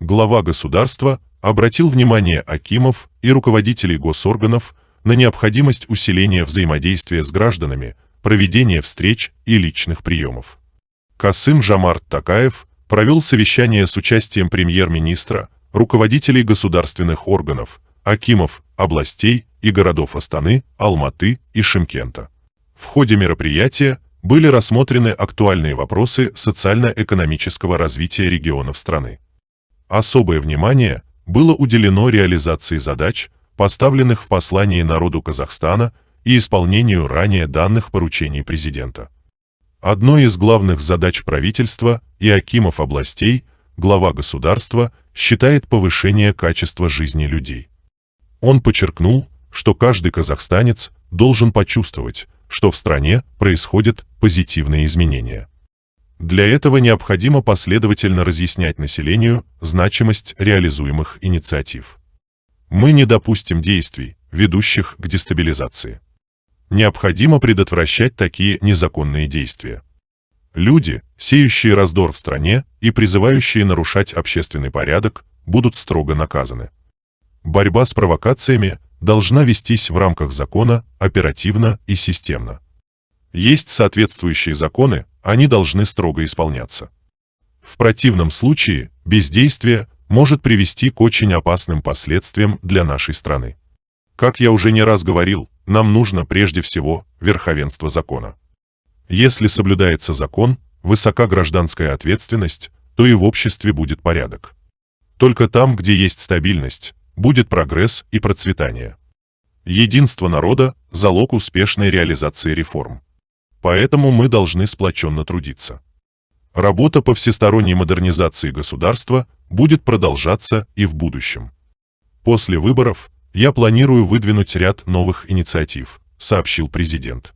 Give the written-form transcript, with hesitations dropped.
Глава государства обратил внимание акимов и руководителей госорганов на необходимость усиления взаимодействия с гражданами, проведения встреч и личных приемов. Касым-Жомарт Токаев провел совещание с участием премьер-министра, руководителей государственных органов, акимов областей и городов Астаны, Алматы и Шымкента. В ходе мероприятия были рассмотрены актуальные вопросы социально-экономического развития регионов страны. Особое внимание было уделено реализации задач, поставленных в послании народу Казахстана и исполнению ранее данных поручений президента. Одной из главных задач правительства и акимов областей глава государства считает повышение качества жизни людей. Он подчеркнул, что каждый казахстанец должен почувствовать, что в стране происходят позитивные изменения. Для этого необходимо последовательно разъяснять населению значимость реализуемых инициатив. Мы не допустим действий, ведущих к дестабилизации. Необходимо предотвращать такие незаконные действия. Люди, сеющие раздор в стране и призывающие нарушать общественный порядок, будут строго наказаны. Борьба с провокациями должна вестись в рамках закона, оперативно и системно. Есть соответствующие законы, они должны строго исполняться. В противном случае бездействие может привести к очень опасным последствиям для нашей страны. Как я уже не раз говорил, нам нужно прежде всего верховенство закона. Если соблюдается закон, высока гражданская ответственность, то и в обществе будет порядок. Только там, где есть стабильность, будет прогресс и процветание. Единство народа – залог успешной реализации реформ. Поэтому мы должны сплоченно трудиться. Работа по всесторонней модернизации государства будет продолжаться и в будущем. После выборов я планирую выдвинуть ряд новых инициатив, сообщил президент.